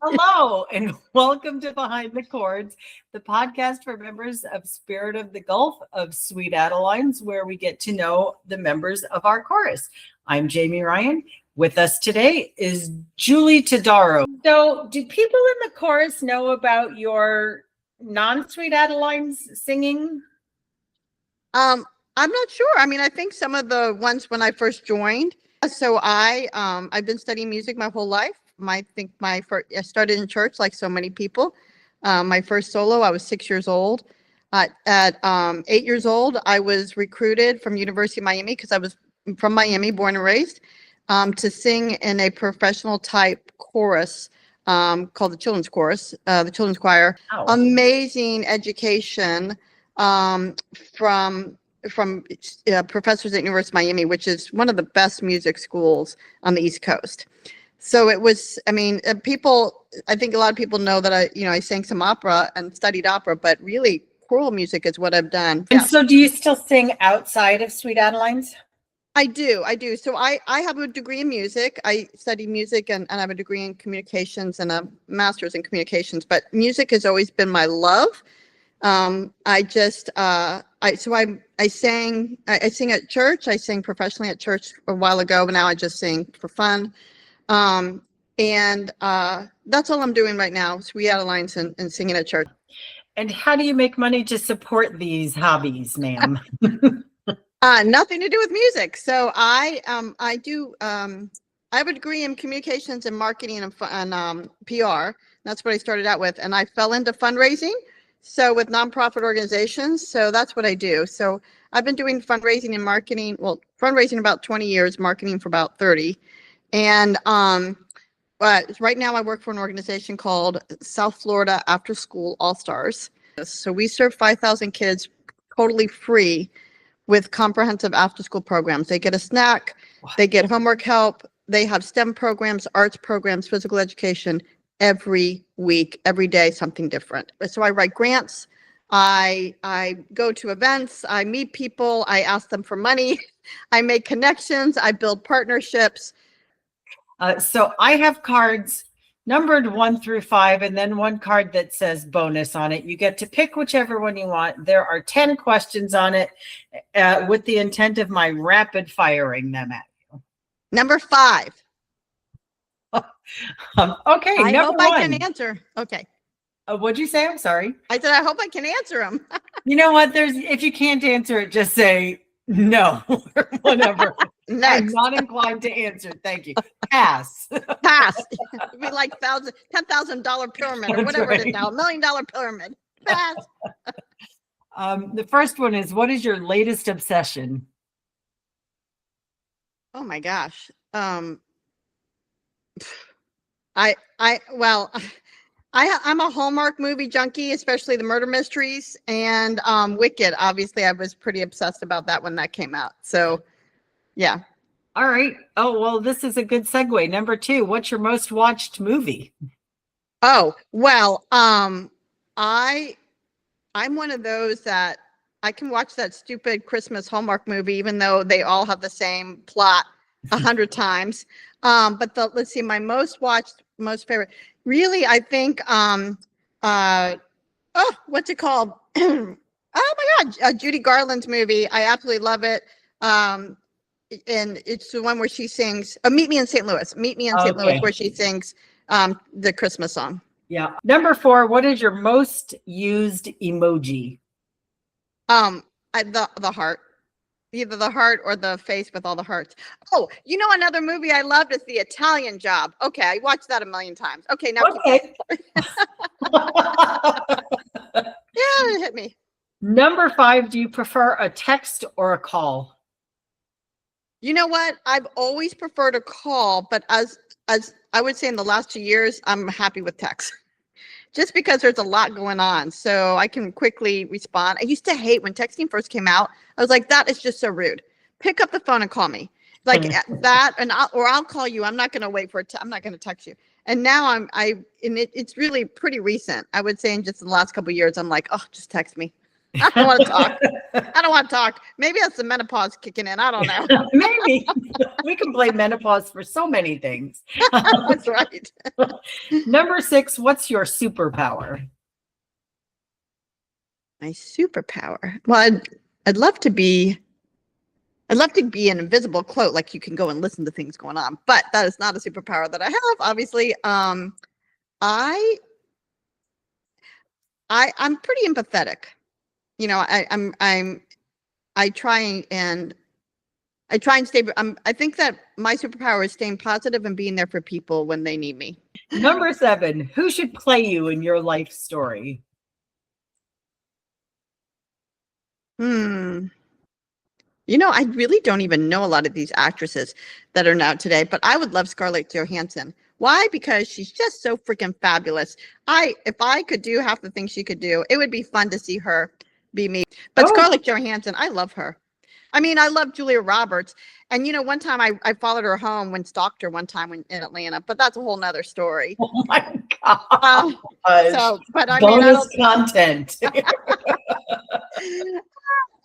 Hello, and welcome to Behind the Chords, the podcast for members of Spirit of the Gulf of Sweet Adelines, where we get to know the members of our chorus. I'm Jamie Ryan. With us today is Julie Todoro. So, do people in the chorus know about your non-Sweet Adelines singing? I'm not sure. I mean, I think some of the ones when I first joined. So I've been studying music my whole life. I started in church like so many people. My first solo, I was 6 years old. At 8 years old, I was recruited from University of Miami because I was from Miami, born and raised, to sing in a professional type chorus called the Children's Chorus, the Children's Choir. Oh. Amazing education from professors at University of Miami, which is one of the best music schools on the East Coast. So it was, I mean, I think a lot of people know that I sang some opera and studied opera, but really choral music is what I've done. And so do you still sing outside of Sweet Adelines? I do. So I have a degree in music. I studied music and I have a degree in communications and a master's in communications, but music has always been my love. I sing at church. I sang professionally at church a while ago, but now I just sing for fun. That's all I'm doing right now, Sweet Adelines and singing at church. And how do you make money to support these hobbies, ma'am? Nothing to do with music. So I have a degree in communications and marketing and PR. That's what I started out with. And I fell into fundraising. So with nonprofit organizations, so that's what I do. So I've been doing fundraising and marketing, fundraising about 20 years, marketing for about 30. And but right now I work for an organization called South Florida After School All Stars. So we serve 5,000 kids totally free with comprehensive after school programs. They get a snack, they get homework help, they have STEM programs, arts programs, physical education, every week, every day, something different. So I write grants, I go to events, I meet people, I ask them for money, I make connections, I build partnerships. So I have cards numbered 1 through 5, and then one card that says bonus on it. You get to pick whichever one you want. There are 10 questions on it with the intent of my rapid firing them at you. Number 5. Okay. I number hope 1. I can answer. Okay. What'd you say? I'm sorry. I said, I hope I can answer them. You know what? If you can't answer it, just say no or whatever. I'm not inclined to answer. Thank you. Pass. Pass. It'd be like $10,000 pyramid or whatever right. It is now, $1 million pyramid. Pass. The first one is, what is your latest obsession? Oh my gosh. I'm a Hallmark movie junkie, especially the murder mysteries, and Wicked. Obviously, I was pretty obsessed about that when that came out. So, yeah. All right. Oh, well, this is a good segue. Number 2, what's your most watched movie? Oh, well, I'm one of those that I can watch that stupid Christmas Hallmark movie, even though they all have the same plot 100 times. But let's see, my most watched, most favorite. Really, I think, what's it called? Oh my God, Judy Garland's movie. I absolutely love it. And it's the one where she sings, Meet Me in St. Louis. Meet Me in St. Louis, where she sings the Christmas song. Yeah. Number 4, what is your most used emoji? The heart. Either the heart or the face with all the hearts. Oh, another movie I loved is The Italian Job. Okay, I watched that 1 million times. Okay, now okay. Yeah, it hit me. Number 5, do you prefer a text or a call? You know what? I've always preferred a call, but as I would say in the last 2 years, I'm happy with text. Just because there's a lot going on, so I can quickly respond. I used to hate when texting first came out. I was like, that is just so rude. Pick up the phone and call me, like that, and I'll call you. I'm not going to wait for it. I'm not going to text you. And now it's really pretty recent. I would say in just the last couple of years, I'm like, oh, just text me. I don't want to talk. I don't want to talk. Maybe that's the menopause kicking in. I don't know. Maybe. We can blame menopause for so many things. That's right. Number 6, what's your superpower? My superpower. Well, I'd love to be an invisible cloak, like you can go and listen to things going on, but that is not a superpower that I have, obviously. I'm pretty empathetic. You know, I try and stay. I think that my superpower is staying positive and being there for people when they need me. Number 7, who should play you in your life story? You know, I really don't even know a lot of these actresses that are now today, but I would love Scarlett Johansson. Why? Because she's just so freaking fabulous. If I could do half the things she could do, it would be fun to see her be me. But Scarlett Johansson, I love her. I mean, I love Julia Roberts. And, you know, one time I followed her home stalked her one time in Atlanta, but that's a whole nother story. Oh my God. But I bonus content.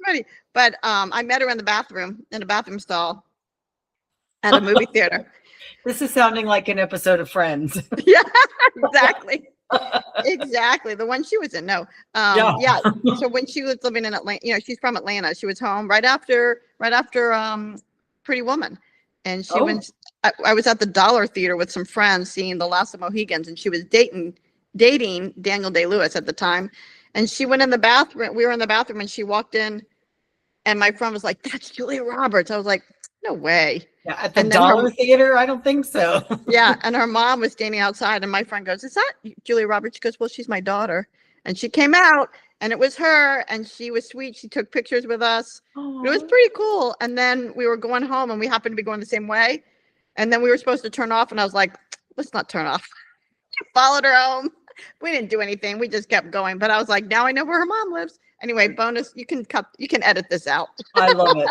Funny. But I met her in a bathroom stall at a movie theater. This is sounding like an episode of Friends. Yeah, exactly. Exactly. The one she was in. No. Yeah. So when she was living in Atlanta, you know, she's from Atlanta. She was home right after Pretty Woman. And she went, I was at the Dollar Theater with some friends seeing The Last of Mohegans, and she was dating Daniel Day-Lewis at the time. And she went in the bathroom. We were in the bathroom and she walked in, and my friend was like, "That's Julia Roberts." I was like, "No way." Yeah, at the Dollar Theater? I don't think so. Yeah. And her mom was standing outside, and my friend goes, "Is that Julia Roberts?" She goes, "Well, she's my daughter." And she came out, and it was her, and she was sweet. She took pictures with us. Aww. It was pretty cool. And then we were going home, and we happened to be going the same way. And then we were supposed to turn off, and I was like, "Let's not turn off." Followed her home. We didn't do anything. We just kept going. But I was like, now I know where her mom lives. Anyway, bonus, you can edit this out. I love it.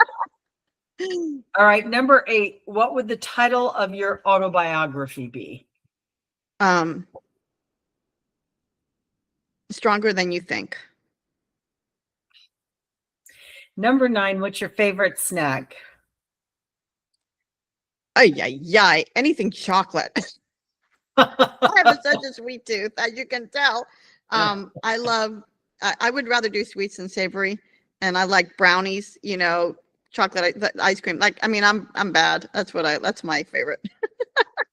All right, number 8. What would the title of your autobiography be? Stronger Than You Think. Number 9. What's your favorite snack? Ay, anything chocolate. I have such a sweet tooth, as you can tell. I would rather do sweets than savory, and I like brownies, you know, chocolate ice cream. Like, I mean, I'm bad. That's my favorite.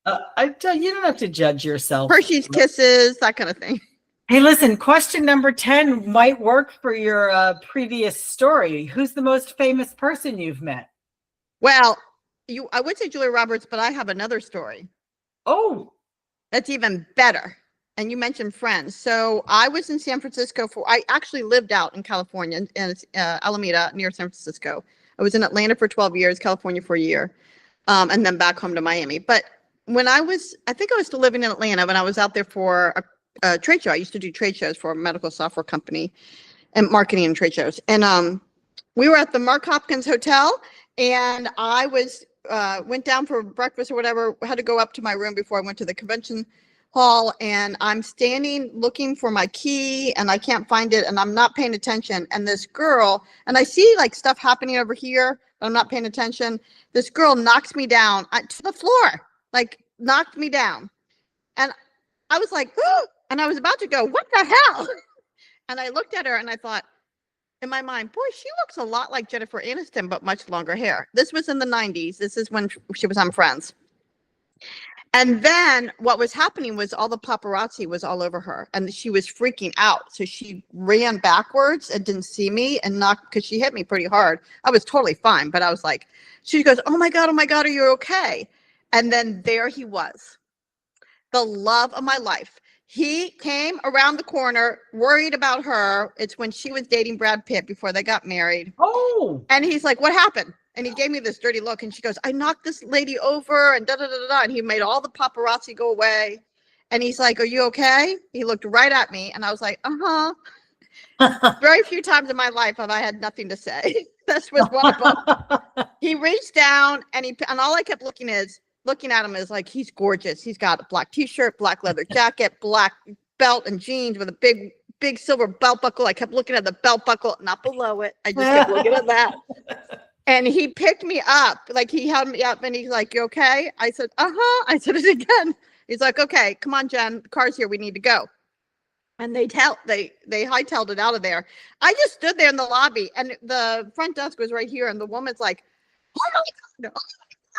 You don't have to judge yourself. Hershey's Kisses, that kind of thing. Hey, listen, question number 10 might work for your previous story. Who's the most famous person you've met? Well, I would say Julia Roberts, but I have another story. Oh, that's even better. And you mentioned Friends. So I was in San Francisco I actually lived out in California, in Alameda, near San Francisco. I was in Atlanta for 12 years, California for a year, and then back home to Miami. But when I think I was still living in Atlanta when I was out there for a trade show. I used to do trade shows for a medical software company and marketing and trade shows. And we were at the Mark Hopkins Hotel, and I went down for breakfast or whatever, had to go up to my room before I went to the convention hall, and I'm standing looking for my key, and I can't find it, and I'm not paying attention. And this girl, and I see like stuff happening over here, but I'm not paying attention. This girl knocks me down to the floor, like knocked me down. And I was like, oh, and I was about to go, what the hell? And I looked at her and I thought, in my mind, boy, she looks a lot like Jennifer Aniston, but much longer hair. This was in the 90s. This is when she was on Friends. And then what was happening was all the paparazzi was all over her, and she was freaking out. So she ran backwards and didn't see me, and knocked, because she hit me pretty hard. I was totally fine, but I was like, she goes, oh my God, are you okay? And then there he was, the love of my life. He came around the corner, worried about her. It's when she was dating Brad Pitt before they got married. Oh. And he's like, what happened? And he gave me this dirty look, and she goes, I knocked this lady over, and da-da-da-da-da. And he made all the paparazzi go away. And he's like, are you okay? He looked right at me, and I was like, uh-huh. Very few times in my life have I had nothing to say. This was one of them. He reached down, and all I kept looking at him is like, he's gorgeous. He's got a black t-shirt, black leather jacket, black belt and jeans with a big silver belt buckle. I kept looking at the belt buckle, not below it. I just kept looking at that. And he picked me up, like he held me up and he's like, "You okay?" I said, "Uh-huh." I said it again. He's like, "Okay, come on, Jen, the car's here. We need to go." And they hightailed it out of there. I just stood there in the lobby and the front desk was right here. And the woman's like, "Oh my God, oh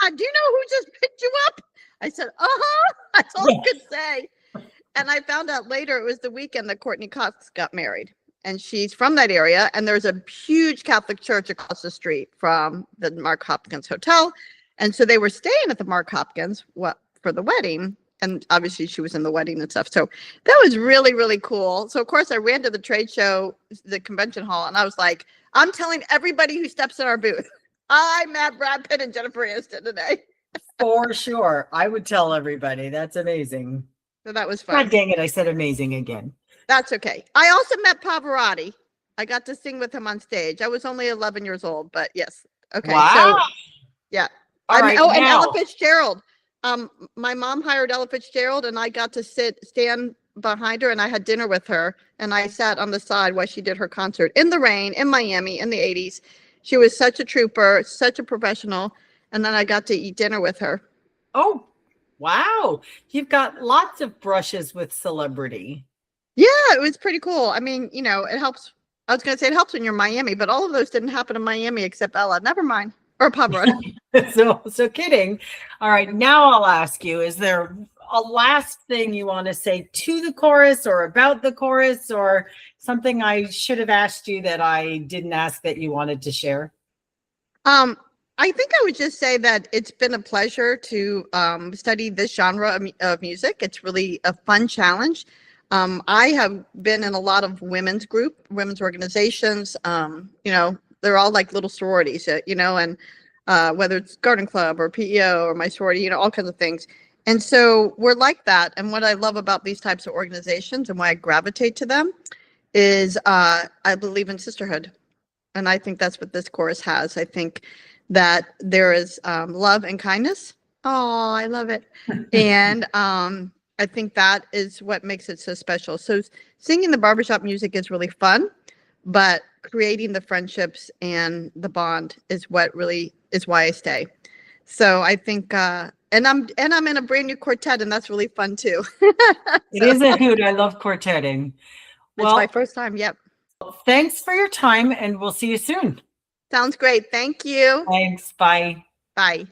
my God, do you know who just picked you up?" I said, "Uh-huh." That's all I could say. And I found out later it was the weekend that Courtney Cox got married. And she's from that area. And there's a huge Catholic church across the street from the Mark Hopkins Hotel. And so they were staying at the Mark Hopkins for the wedding. And obviously she was in the wedding and stuff. So that was really, really cool. So of course I ran to the trade show, the convention hall, and I was like, "I'm telling everybody who steps in our booth, I met Brad Pitt and Jennifer Aniston today." For sure. I would tell everybody. That's amazing. So that was fun. God dang it. I said amazing again. That's okay. I also met Pavarotti. I got to sing with him on stage. I was only 11 years old, but yes. Okay. Wow. So yeah. All right, and now- Ella Fitzgerald. My mom hired Ella Fitzgerald and I got to stand behind her and I had dinner with her and I sat on the side while she did her concert in the rain in Miami in the 80s. She was such a trooper, such a professional. And then I got to eat dinner with her. Oh, wow. You've got lots of brushes with celebrity. Yeah, it was pretty cool. I mean, you know, it helps. I was going to say it helps when you're in Miami, but all of those didn't happen in Miami except Ella. Never mind. Or Pavarotti. So kidding. All right. Now I'll ask you, is there a last thing you want to say to the chorus or about the chorus or something I should have asked you that I didn't ask that you wanted to share? I think I would just say that it's been a pleasure to study this genre of music. It's really a fun challenge. I have been in a lot of women's organizations. You know, they're all like little sororities, you know, and whether it's Garden Club or PEO or my sorority, you know, all kinds of things. And so we're like that. And what I love about these types of organizations and why I gravitate to them is I believe in sisterhood. And I think that's what this chorus has. I think that there is love and kindness. Oh, I love it. And I think that is what makes it so special. So singing the barbershop music is really fun, but creating the friendships and the bond is what really is why I stay. So I think, and I'm in a brand new quartet, and that's really fun too. It is a hoot. I love quartetting. It's my first time. Yep. Thanks for your time, and we'll see you soon. Sounds great. Thank you. Thanks. Bye. Bye.